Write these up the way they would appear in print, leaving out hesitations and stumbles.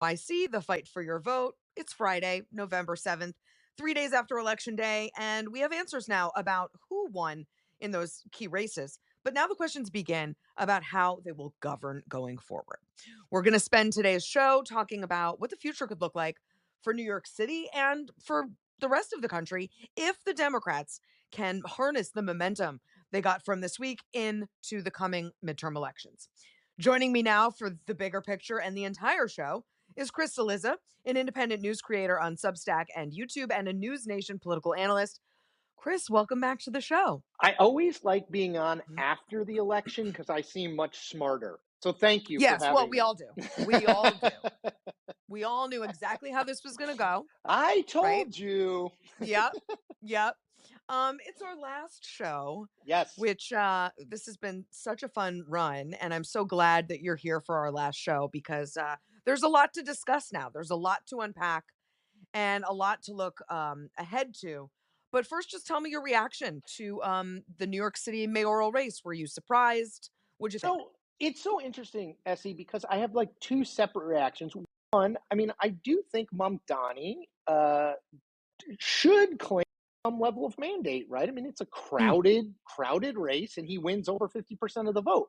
NYC, the fight for your vote. It's Friday, November 7th, 3 days after Election Day, and we have answers now about who won in those key races. But now the questions begin about how they will govern going forward. We're going to spend today's show talking about what the future could look like for New York City and for the rest of the country if the Democrats can harness the momentum they got from this week into the coming midterm elections. Joining me now for the bigger picture and the entire show is Chris Cillizza, an independent news creator on Substack and YouTube and a News Nation political analyst. Chris, welcome back to the show. I always like being on after the election because I seem much smarter. So thank you for Yes, having well, me. we all do. We all do. We all knew exactly how this was going to go. I told right? you. Yep. Yep. It's our last show, Yes. which this has been such a fun run, and I'm so glad that you're here for our last show because there's a lot to discuss now. There's a lot to unpack and a lot to look ahead to. But first, just tell me your reaction to the New York City mayoral race. Were you surprised? What'd you think? So it's so interesting, Essie, because I have like two separate reactions. One, I mean, I do think Mamdani should claim some level of mandate, right? I mean, it's a crowded race, and he wins over 50% of the vote.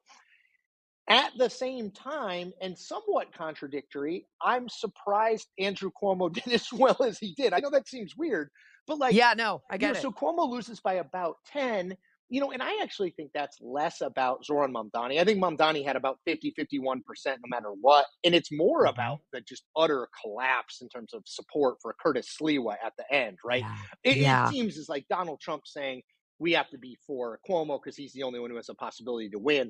At the same time, and somewhat contradictory, I'm surprised Andrew Cuomo did as well as he did. I know that seems weird, but Yeah, no, I get it. so Cuomo loses by about 10, and I actually think that's less about Zoran Mamdani. I think Mamdani had about 50-51% no matter what. And it's more about the just utter collapse in terms of support for Curtis Sliwa at the end, right? Yeah. It seems as like Donald Trump saying we have to be for Cuomo because he's the only one who has a possibility to win.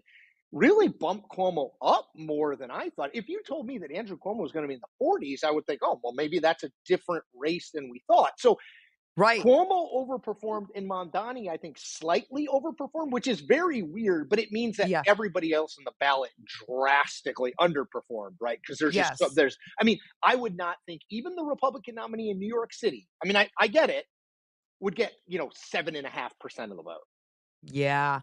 Really bumped Cuomo up more than I thought. If you told me that Andrew Cuomo was going to be in the 40s, I would think, oh, well, maybe that's a different race than we thought. So Right. Cuomo overperformed and Mamdani, I think, slightly overperformed, which is very weird, but it means that everybody else on the ballot drastically underperformed, right? Because there's I would not think even the Republican nominee in New York City, I mean, I get it, would get, 7.5% of the vote. Yeah.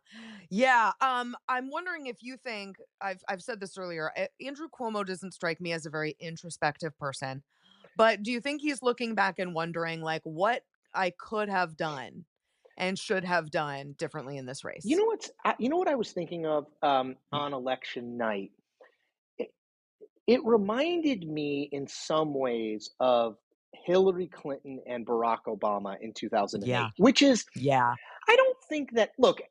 Yeah. I'm wondering if you think I've said this earlier. Andrew Cuomo doesn't strike me as a very introspective person. But do you think he's looking back and wondering like what I could have done and should have done differently in this race? You know what I was thinking of on election night? It reminded me in some ways of Hillary Clinton and Barack Obama in 2008, which is, I don't think that, look,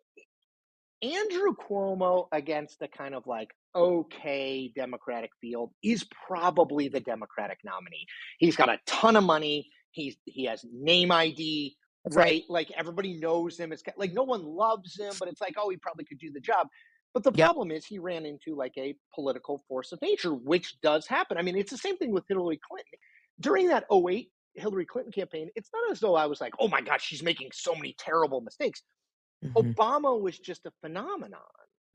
Andrew Cuomo against the kind of like okay Democratic field is probably the Democratic nominee. He's got a ton of money. He has name ID, right? Like everybody knows him. It's like no one loves him, but it's like, oh, he probably could do the job. But the problem is he ran into like a political force of nature, which does happen. I mean, it's the same thing with Hillary Clinton. During that '08 Hillary Clinton campaign, it's not as though I was like, oh my gosh, she's making so many terrible mistakes. Obama was just a phenomenon,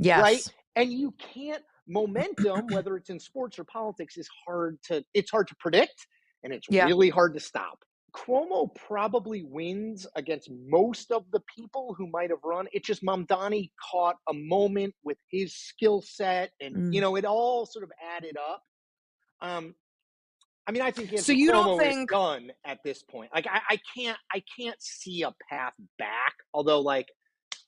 right? And you can't momentum, whether it's in sports or politics, it's hard to predict, and it's really hard to stop. Cuomo probably wins against most of the people who might have run. It's just Mamdani caught a moment with his skill set, and it all sort of added up. I mean, I think Cuomo is done at this point. Like, I can't see a path back. Although, like,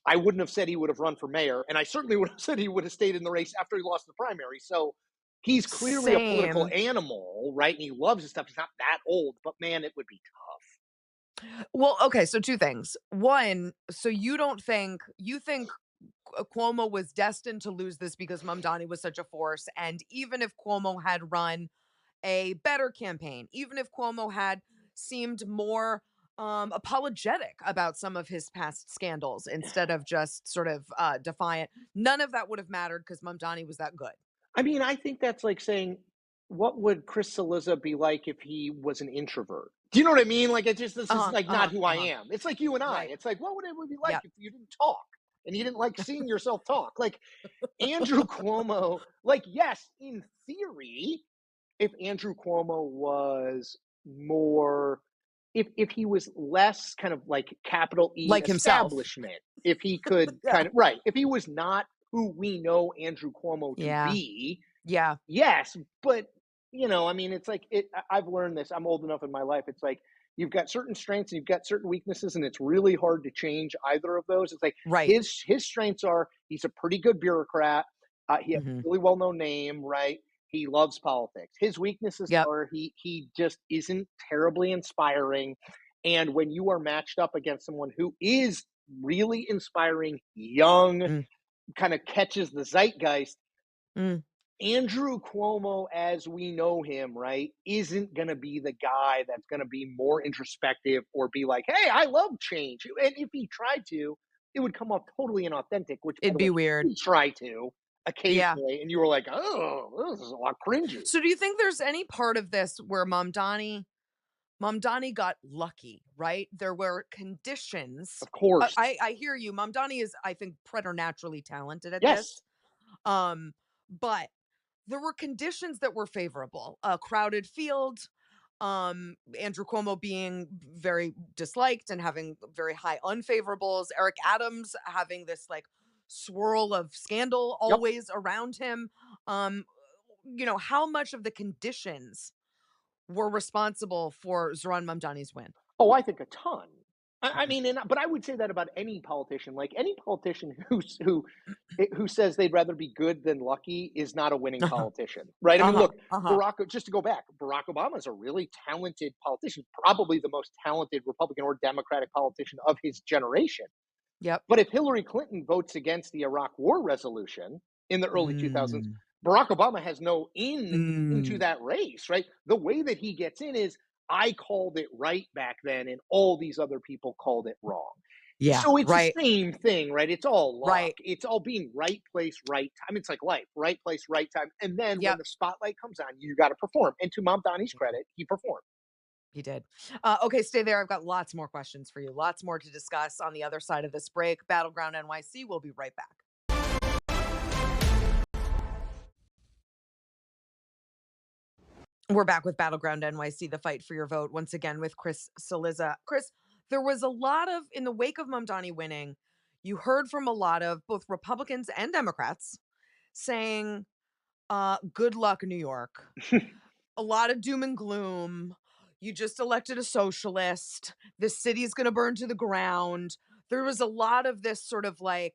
I wouldn't have said he would have run for mayor, and I certainly would have said he would have stayed in the race after he lost the primary. So he's clearly a political animal, right? And he loves his stuff. He's not that old, but man, it would be tough. Well, okay, so two things. One, so you think Cuomo was destined to lose this because Mamdani was such a force, and even if Cuomo had run a better campaign, even if Cuomo had seemed more apologetic about some of his past scandals instead of just sort of defiant, none of that would have mattered because Mamdani was that good. I mean, I think that's like saying, what would Chris Cillizza be like if he was an introvert? Do you know what I mean? Like, this is like not who I am. It's like you and I. It's like, what would it be like if you didn't talk and you didn't like seeing yourself talk? Like Andrew Cuomo, like, yes, in theory, if Andrew Cuomo was more, if he was less kind of like capital E like establishment, if he could kind of, if he was not who we know Andrew Cuomo to be, yes, but I mean, it's like I've learned this. I'm old enough in my life. It's like you've got certain strengths and you've got certain weaknesses, and it's really hard to change either of those. It's like Right. his strengths are he's a pretty good bureaucrat. He has Hmm. a really well known name, right? He loves politics. His weaknesses Yep. are he just isn't terribly inspiring. And when you are matched up against someone who is really inspiring, young, Mm, kind of catches the zeitgeist, mm. Andrew Cuomo, as we know him, right, isn't going to be the guy that's going to be more introspective or be like, hey, I love change. And if he tried to, it would come off totally inauthentic, which, by It'd the be way, weird. he tried to Yeah. occasionally. And you were like, oh, this is a lot cringy. So do you think there's any part of this where Mamdani got lucky, right? There were conditions. Of course. I hear you. Mamdani is, I think, preternaturally talented at Yes. this. Um, but there were conditions that were favorable. A crowded field, Andrew Cuomo being very disliked and having very high unfavorables, Eric Adams having this like swirl of scandal Yep. always around him. Um, how much of the conditions were responsible for Zohran Mamdani's win? Oh, I think a ton. I Okay. mean, but I would say that about any politician. Like any politician who says they'd rather be good than lucky is not a winning Uh-huh. politician, right? I mean, Uh-huh. look, Uh-huh. Just to go back, Barack Obama is a really talented politician, probably the most talented Republican or Democratic politician of his generation. Yep. But if Hillary Clinton votes against the Iraq War resolution in the early 2000s, Mm. Barack Obama has no in into Mm. that race, right? The way that he gets in is I called it right back then, and all these other people called it wrong. Yeah. So it's the Right. same thing, right? It's all luck. Right. It's all being right place, right time. It's like life, right place, right time. And then when Yep. the spotlight comes on, you got to perform. And to Mom Donnie's He did. credit, he performed. He did. Okay, stay there. I've got lots more questions for you. Lots more to discuss on the other side of this break. Battleground NYC. We'll be right back. We're back with Battleground NYC, the fight for your vote, once again with Chris Cillizza. Chris, there was a lot of, in the wake of Mamdani winning, you heard from a lot of both Republicans and Democrats saying, good luck, New York. A lot of doom and gloom. You just elected a socialist. This city's going to burn to the ground. There was a lot of this sort of like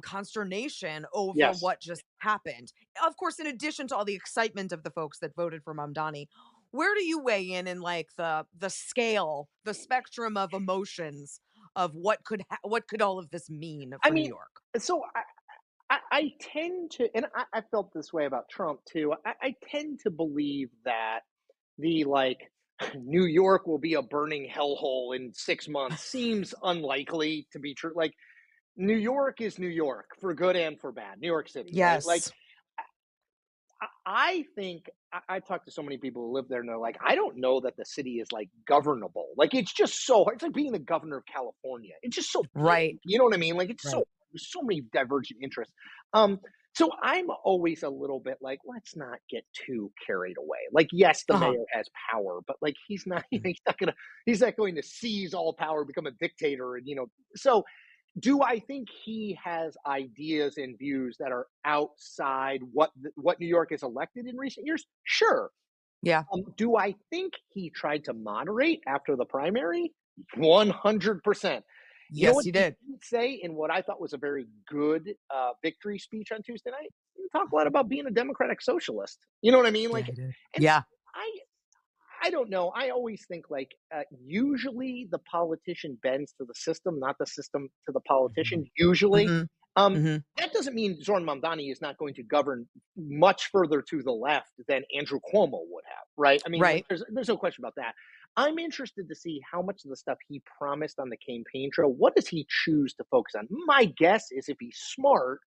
consternation over Yes. what just happened. Of course, in addition to all the excitement of the folks that voted for Mamdani, where do you weigh in like the scale, the spectrum of emotions of what could all of this mean I for New mean, York? so I tend to, and I felt this way about Trump too. I tend to believe that the like New York will be a burning hellhole in 6 months seems unlikely to be true. Like New York is New York for good and for bad. New York City, right? Like Yes. I think I talked to so many people who live there, and they're like, I don't know that the city is like governable. Like it's just so hard. It's like being the governor of California. It's just so Right. big. You know what I mean? Like it's so Right. there's so many divergent interests. So I'm always a little bit like, let's not get too carried away. Like, yes, the Uh-huh. mayor has power, but like he's not Mhm. he's not going to seize all power, become a dictator, and so do I think he has ideas and views that are outside what New York has elected in recent years? Sure. Yeah. Do I think he tried to moderate after the primary? 100%. You know Yes, what he he did. didn't say in what I thought was a very good victory speech on Tuesday night? He didn't talk a lot about being a democratic socialist. You know what I mean? Yeah, Like, he did. and Yeah. I I don't know. I always think like usually the politician bends to the system, not the system to the Mhm. politician. Usually, Mhm. um, Mhm. that doesn't mean Zoran Mamdani is not going to govern much further to the left than Andrew Cuomo would have, right? I mean, like Right. there's no question about that. I'm interested to see how much of the stuff he promised on the campaign trail. What does he choose to focus on? My guess is if he's smart,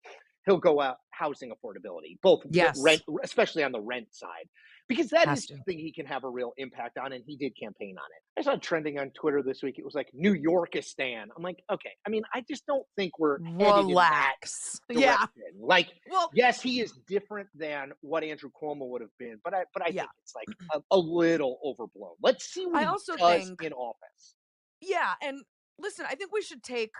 he'll go out housing affordability, both rent, Yes. especially on the rent side, because that Has is to. something he can have a real impact on, and he did campaign on it. I saw trending on Twitter this week. It was like New Yorkistan. I'm like, okay. I mean, I just don't think we're heading in that Relax. Yeah. direction. Like, Well, yes, he is different than what Andrew Cuomo would have been, but I yeah. think it's like a little overblown. Let's see what I he also does think, in office. yeah, and listen, I think we should take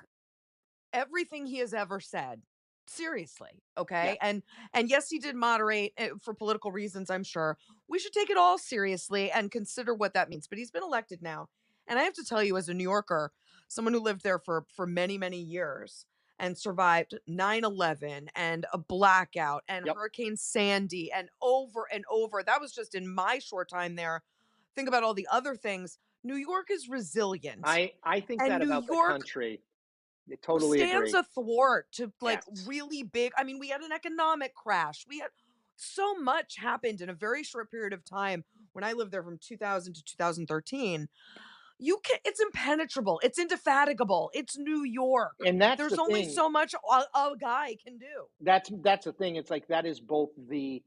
everything he has ever said Seriously, Yeah. okay? And yes, he did moderate for political reasons, I'm sure. We should take it all seriously and consider what that means. But he's been elected now. And I have to tell you, as a New Yorker, someone who lived there for many, many years and survived 9/11 and a blackout and Yep. Hurricane Sandy and over. That was just in my short time there. Think about all the other things. New York is resilient. I think And that New about the York country. I totally stands agree. athwart to like Yes. really big. I mean, we had an economic crash. We had so much happened in a very short period of time when I lived there from 2000 to 2013. You can It's impenetrable. It's indefatigable. It's New York. And that's There's the only thing. so much a guy can do. That's the thing. It's like that is both the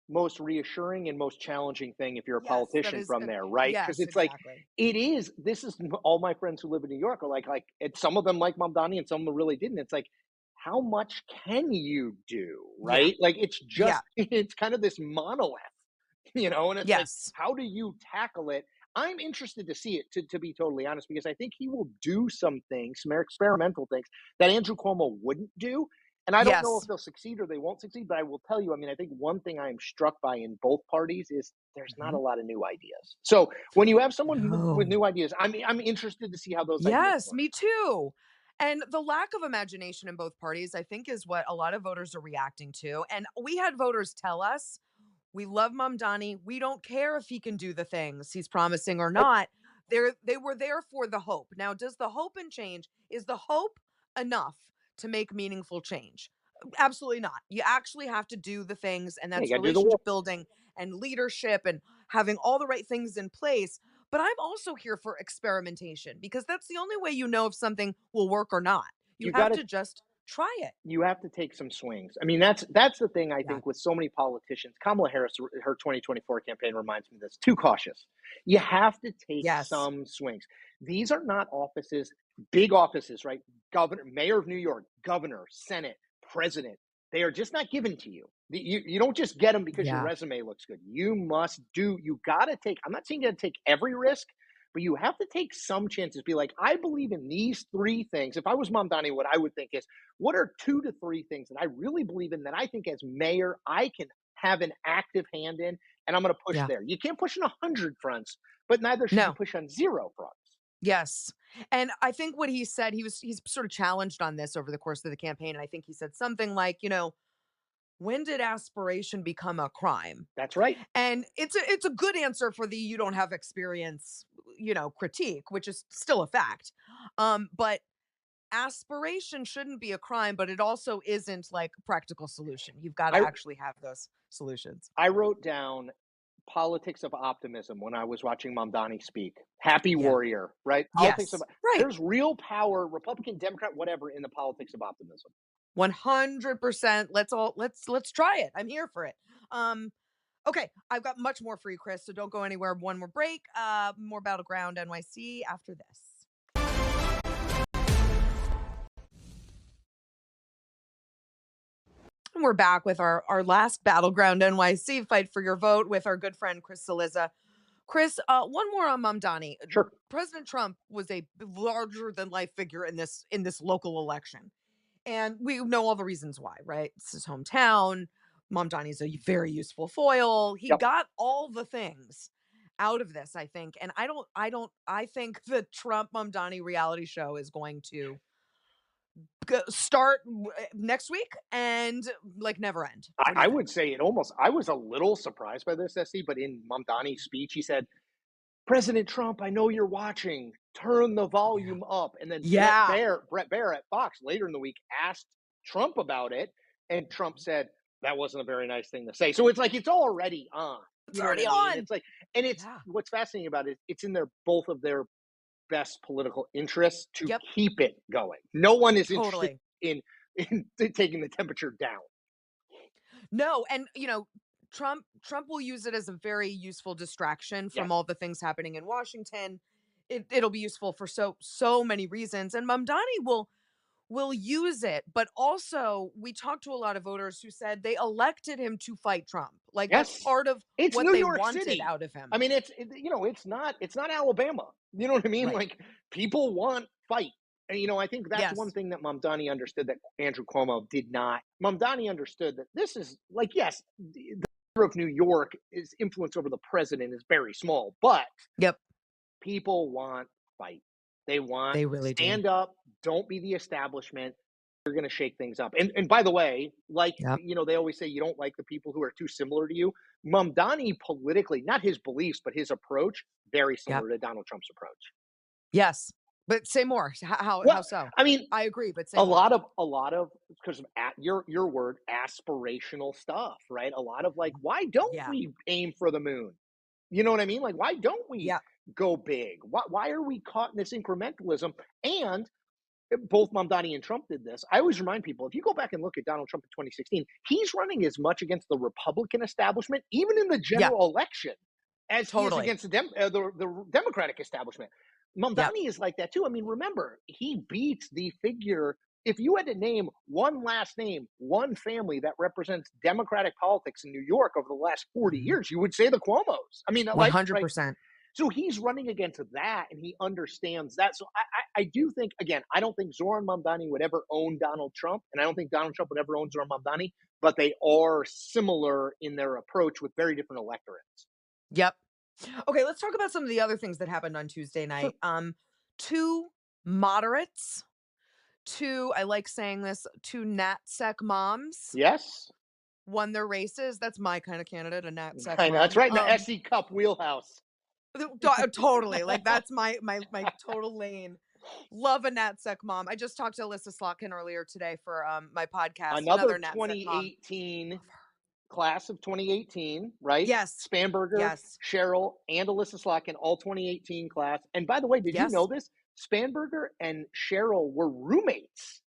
most reassuring and most challenging thing if you're a Yes, that politician is from there, right? Because yes, it's like exactly. it is. This is all my friends who live in New York are like and some of them like Mamdani and some of them really didn't. It's like how much can you do, Yeah. right? Like it's Yeah. just it's kind of this monolith, and it's like Yes. how do you tackle it? I'm interested to see it, to be totally honest, because I think he will do some things, some experimental things that Andrew Cuomo wouldn't do. And I don't know if Yes. they'll succeed or they won't succeed, but I will tell you, I mean, I think one thing I am struck by in both parties is there's not Mhm. a lot of new ideas. So when you have someone with No. new ideas, I'm interested to see how those ideas Yes, work. me too. And the lack of imagination in both parties, I think, is what a lot of voters are reacting to. And we had voters tell us, we love Mamdani. We don't care if he can do the things he's promising or Right? not. They were there for the hope. Now, does the hope and change, is the hope enough to make meaningful change? Absolutely not. You actually have to do the things, and Yeah, you that's got to do the work. relationship building and leadership and having all the right things in place. But I'm also here for experimentation because that's the only way you know if something will work or not. You You got have to to just try it. you have to take some swings. I mean, that's the thing I Yeah. think with so many politicians. Kamala Harris, her 2024 campaign reminds me of this. Too cautious. You have to take Yes. some swings. These are not offices, big offices, right? Governor, mayor of New York, governor, Senate, president. They are just not given to you. You don't just get them because your Yeah. resume looks good. You got to take, I'm not saying you got to take every risk, but you have to take some chances. Be like, I believe in these three things. If I was Mom Donnie, what I would think is, what are 2 to 3 things that I really believe in that I think as mayor I can have an active hand in, and I'm going to push Yeah. there. You can't push on 100 fronts, but neither should you No. push on 0 fronts. Yes. And I think what he said, he's sort of challenged on this over the course of the campaign. And I think he said something like, when did aspiration become a crime? That's right. And it's a good answer for the you don't have experience, critique, which is still a fact. But aspiration shouldn't be a crime, but it also isn't like a practical solution. You've got to I actually have those solutions. I wrote down politics of optimism when I was watching Mamdani speak. Happy Yeah. warrior, right? Politics of Yes. Right. there's real power, Republican, Democrat, whatever, in the politics of optimism. 100%. Let's try it. I'm here for it. Um okay, I've got much more for you, Chris, so don't go anywhere. One more break. More Battleground NYC after this. And we're back with our last Battleground NYC fight for your vote with our good friend Chris Cillizza. Chris, one more on Mamdani. Sure. President Trump was a larger than life figure in this local election. And we know all the reasons why, right? It's his hometown. Mamdani's a very useful foil. He Yep. got all the things out of this, I think. And I think the Trump Mamdani reality show is going to start next week and like never end. What do you I think? would say it almost, I was a little surprised by this, SC, but in Mamdani's speech, he said, President Trump, I know you're watching. Turn the Yeah. volume up. And then Yeah. Brett Baer at Fox later in the week asked Trump about it, and Trump said that wasn't a very nice thing to say. So it's like it's already on. It's You know what already I mean? on. It's like, and it's Yeah. what's fascinating about it. It's in their both of their best political interests to Yep. keep it going. No one is interested Totally. in in taking the temperature down. No, and Trump will use it as a very useful distraction from Yes. all the things happening in Washington. It'll be useful for so many reasons, and Mamdani will use it. But also, we talked to a lot of voters who said they elected him to fight Trump. Like that's Yes. part of It's what New they York wanted City. out of I him. mean, it's not Alabama. You know what I mean? Right. Like people want fight. And, I think that's one Yes. thing that Mamdani understood that Andrew Cuomo did not. Mamdani understood that this is like, yes, the mayor of New York, his influence over the president is very small, but Yep. people want fight. They want They really do. stand up, don't be the establishment. You're going to shake things up. And by the way, like, Yep. they always say you don't like the people who are too similar to you. Mamdani politically, not his beliefs, but his approach, very Yep. similar to Donald Trump's approach. Yes. But say more. How Well, so? I mean, I agree, but say a more. lot of because of your word, aspirational stuff, right? A lot of like, why don't Yeah. we aim for the moon? You know what I mean? Like, why don't we Yeah. go big? Why are we caught in this incrementalism? And both Mamdani and Trump did this. I always remind people, if you go back and look at Donald Trump in 2016, he's running as much against the Republican establishment, even in the Yeah. general election, as he is Totally. against the Democratic establishment. Yep. Mamdani is like that too. I mean, remember, he beats the figure. If you had to name one last name, one family that represents Democratic politics in New York over the last 40 Mhm. years, you would say the Cuomos. I mean, like, right? 100%. So he's running against that, and he understands that. So I do think, again, I don't think Zoran Mamdani would ever own Donald Trump, and I don't think Donald Trump would ever own Zoran Mamdani, but they are similar in their approach with very different electorates. Yep. Okay, let's talk about some of the other things that happened on Tuesday Sure. night. Two moderates, two, I like saying this, two NatSec moms Yes, won their races. That's my kind of candidate, a NatSec I know that's mom. right in the SE Cup wheelhouse. Totally. Like that's my total lane. Love a NatSec mom. I just talked to Alyssa Slotkin earlier today for my podcast. Another Another NatSec mom. 2018 Love her. class of 2018, right? Yes. Spanberger, Yes. Cheryl, and Alyssa Slotkin, all 2018 class. And by the way, did you know Yes. this? Spanberger and Cheryl were roommates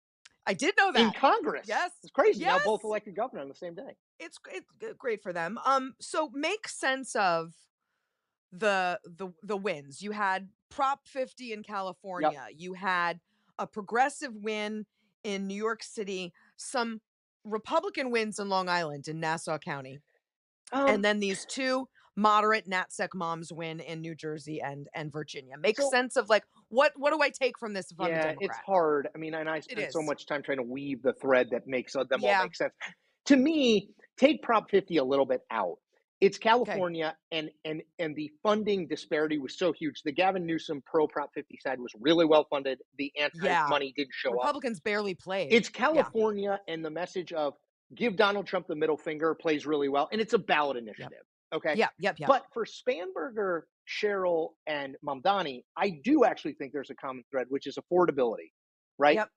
I did know in that. Congress. Yes. It's crazy. Now Yes. both elected governor on the same day. It's great for them. So make sense of the wins. You had Prop 50 in Yep. California. You had a progressive win in New York City, some Republican wins in Long Island in Nassau County. And Um. then these two moderate NatSec moms win in New Jersey and Virginia. Make So sense of like what do I take from this if I'm a yeah, it's Democrat? hard. I mean, and I It spend so is. much time trying to weave the thread that makes them all Yeah. make sense. To me, take Prop 50 a little bit out. It's Okay. California, and the funding disparity was so huge. The Gavin Newsom pro Prop 50 side was really well funded. The anti Yeah. money didn't show up. Republicans barely played. It's Yeah. California, and the message of give Donald Trump the middle finger plays really well, and it's a ballot Yep. initiative. Okay. Yep. Yep. Yep. But for Spanberger, Cheryl, and Mamdani, I do actually think there's a common thread, which is affordability, right? Yep.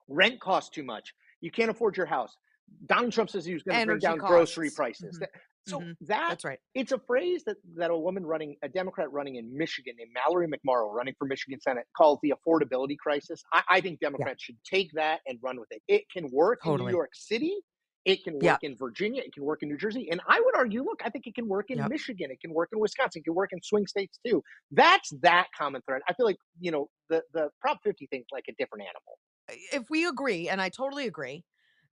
Rent costs too much. You can't afford your house. Donald Trump says he was going to bring Energy down grocery costs. prices. So that That's right. it's a phrase that a Democrat running in Michigan, named Mallory McMorrow, running for Michigan Senate, calls the affordability crisis. I think Yeah. Democrats should take that and run with it. It can work in New Totally. York City. It can Yeah. work in Virginia. It can work in New Jersey. And I would argue, look, I think it can work in Yep. Michigan. It can work in Wisconsin. It can work in swing states too. That's that common thread. I feel like, the Prop 50 thing's like a different animal. If we agree, and I totally agree,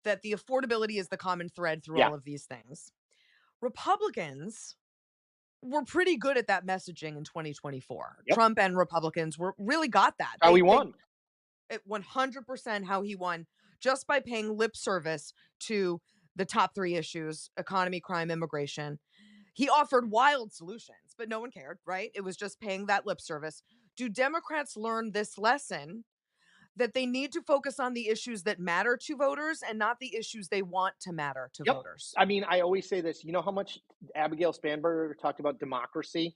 that the affordability is the common thread through Yeah. all of these things, Republicans were pretty good at that messaging in 2024. Yep. Trump and Republicans really got that. How he won. 100% how he won, just by paying lip service to the top three issues: economy, crime, immigration. He offered wild solutions, but no one cared, right? It was just paying that lip service. Do Democrats learn this lesson that they need to focus on the issues that matter to voters and not the issues they want to matter to Yep. voters? I mean, I always say this. You know how much Abigail Spanberger talked about democracy?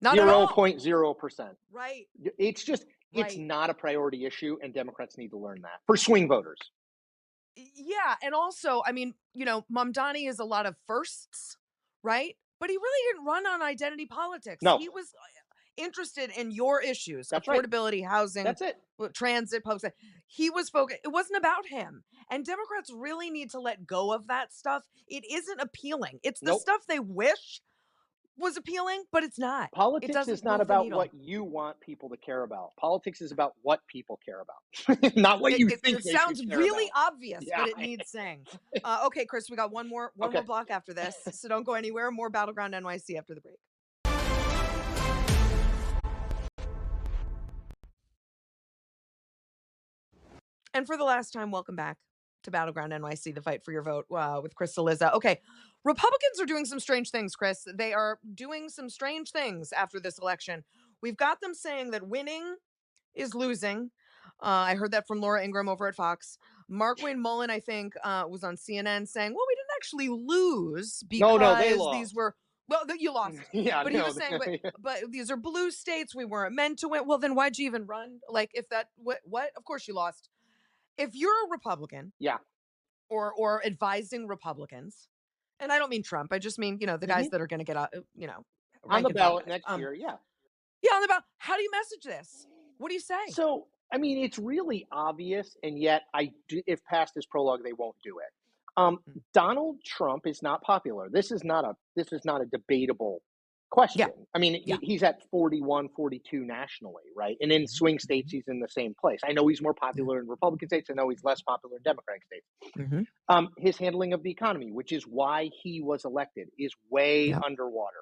Not at all. 0.0%. Right. It's just, it's Right. not a priority issue, and Democrats need to learn that for swing voters. Yeah. And also, I mean, Mamdani is a lot of firsts, right? But he really didn't run on identity politics. No. He was interested in your issues: That's right. affordability, housing, That's it. transit, public safety. He was focused. It wasn't about him. And Democrats really need to let go of that stuff. It isn't appealing. It's the Nope. stuff they wish was appealing, but it's not. It Politics doesn't is not move the about needle. what you want people to care about. Politics is about what people care about, not what you think It they sounds should care really about. obvious, Yeah. but it needs saying. Okay, Chris, we got one more Okay. block after this, so don't go anywhere. More Battleground NYC after the break. And for the last time, welcome back to Battleground NYC, the fight for your vote with Chris Cillizza. Okay, Republicans are doing some strange things, Chris. They are doing some strange things after this election. We've got them saying that winning is losing. I heard that from Laura Ingraham over at Fox. Mark Wayne Mullen, I think, was on CNN saying, well, we didn't actually lose No, they because these lost. were, well, you lost. Yeah, But he no. was saying, but these are blue states. We weren't meant to win. Well, then why'd you even run? Like, if that, what? Of course you lost. If you're a Republican Yeah. or advising Republicans, and I don't mean Trump, I just mean, the guys Hmm. that are going to get, On rank the and file ballot guys. next year. Yeah. Yeah, on the ballot. How do you message this? What do you say? So, I mean, it's really obvious, and yet if past is prologue, they won't do it. Mm. Donald Trump is not popular. This is not a debatable Yeah, question. I mean, yeah. he's at 41, 42 nationally, right? And in Mhm, swing states, mhm, he's in the same place. I know he's more yeah, popular in Republican states. I know he's less popular in Democratic states. mhm, His handling of the economy, which is why he was elected, is way yep, underwater.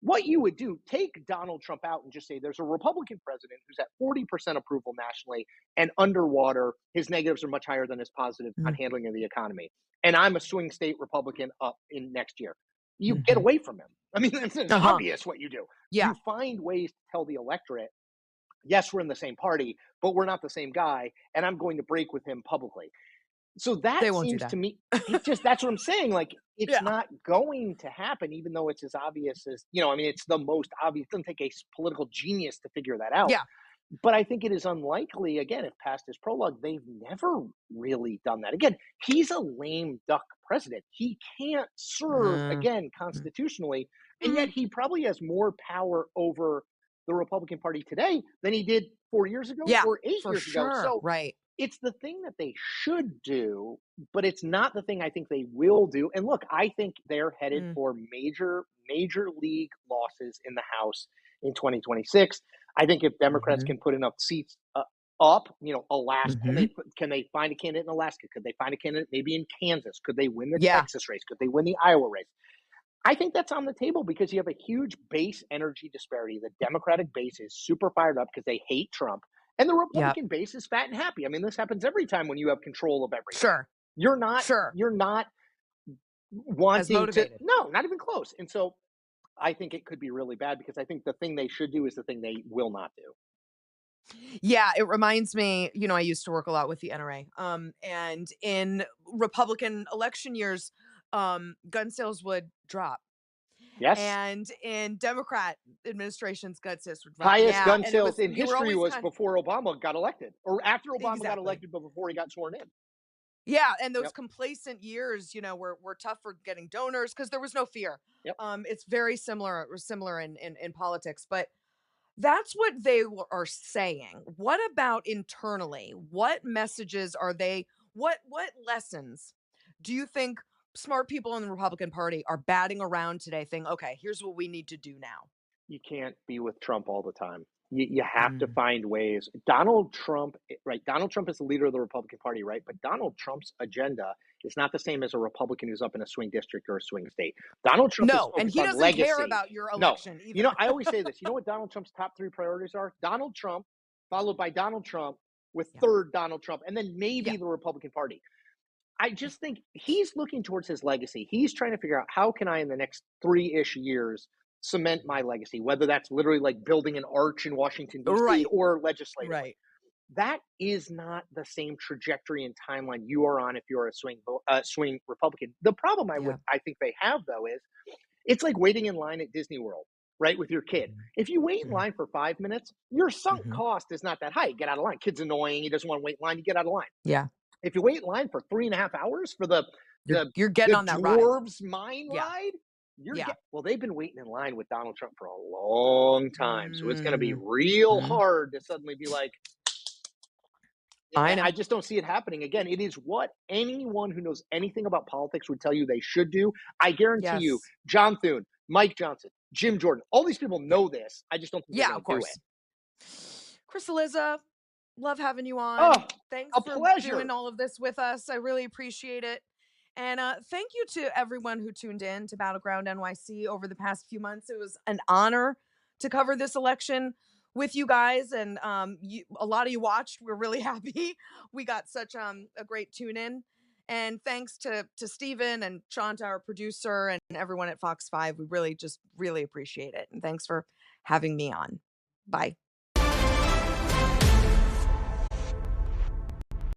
What you would do, take Donald Trump out and just say there's a Republican president who's at 40% approval nationally and underwater. His negatives are much higher than his positives on mm, handling of the economy. And I'm a swing state Republican up in next year. You get mhm. away from him. I mean, it's Uh-huh, obvious what you do. yeah, You find ways to tell the electorate, yes, we're in the same party, but we're not the same guy. And I'm going to break with him publicly. So that they won't do seems that. to me, that's what I'm saying. Like, it's Yeah, not going to happen, even though it's as obvious as, I mean, it's the most obvious. It doesn't take a political genius to figure that out. yeah, But I think it is unlikely, again, if past is prologue, they've never really done that. Again, he's a lame duck president. He can't serve, mm, again, mm, constitutionally. And yet mm, he probably has more power over the Republican Party today than he did 4 years ago yeah, or eight for years ago. sure, So right, it's the thing that they should do, but it's not the thing I think they will do. And look, I think they're headed mm, for major league losses in the House in 2026. I think if Democrats mhm, can put enough seats up, Alaska, mhm, can they find a candidate in Alaska? Could they find a candidate maybe in Kansas? Could they win the yeah, Texas race? Could they win the Iowa race? I think that's on the table because you have a huge base energy disparity. The Democratic base is super fired up because they hate Trump, and the yep, Republican base is fat and happy. I mean, this happens every time when you have control of everything. sure, You're not sure, you're not as wanting to, motivated. no, not even close. And so I think it could be really bad because I think the thing they should do is the thing they will not do. Yeah, it reminds me, I used to work a lot with the NRA. And in Republican election years, gun sales would drop. Yes, And in Democrat administrations, gun sales would drop. highest Yeah. gun And it sales was, in you were history always was kind before Obama got elected, or after Obama got exactly. elected, but before he got sworn in. Yeah. And those Yep, complacent years, were tough for getting donors because there was no fear. yep. It's very similar in politics, but that's what they are saying. What about internally? What messages are they what lessons do you think smart people in the Republican Party are batting around today thinking, "Okay, here's what we need to do now." You can't be with Trump all the time. You have to Mm. find ways. Donald Trump, right? Donald Trump is the leader of the Republican Party, right? But Donald Trump's agenda is not the same as a Republican who's up in a swing district or a swing state. Donald Trump is No, and focused he on doesn't care legacy. about your No, election either. I always say this. You know what Donald Trump's top three priorities are? Donald Trump, followed by Donald Trump, with Yeah. third Donald Trump, and then Yeah. maybe the Republican Party. I Yeah. just think he's looking towards his legacy. He's trying to figure out how can I in the next 3-ish years cement my Mhm. legacy, whether that's literally like building an arch in Washington D.C. Right. or legislatively. Right. That is not the same trajectory and timeline you are on if you're a swing Republican. The problem Yeah. I think they have though is it's like waiting in line at Disney World, right, with your kid. Mhm. If you wait in Mhm. line for 5 minutes, your sunk Mhm. cost is not that high. Get out of line. Kid's annoying. He doesn't want to wait in line. You get out of line. Yeah. If you wait in line for 3.5 hours for the the You're getting the on that ride. dwarves mine Yeah. ride, Yeah. well, they've been waiting in line with Donald Trump for a long time, so it's going to be Mm. real Mm. hard to suddenly be like, I I know. just don't see it happening. Again, it is what anyone who knows anything about politics would tell you they should do. I guarantee you, Yes. John Thune, Mike Johnson, Jim Jordan, all these people Yeah. know this. I just don't think they're Yeah, going of to do it. course. Chris Cillizza, love having you on. Oh, Thanks a for doing pleasure. all of this with us. I really appreciate it. And thank you to everyone who tuned in to Battleground NYC over the past few months. It was an honor to cover this election with you guys, and a lot of you watched. We're really happy. We got such a great tune in. And thanks to Steven and Shanta, our producer, and everyone at Fox 5. We really just really appreciate it. And thanks for having me on. Bye.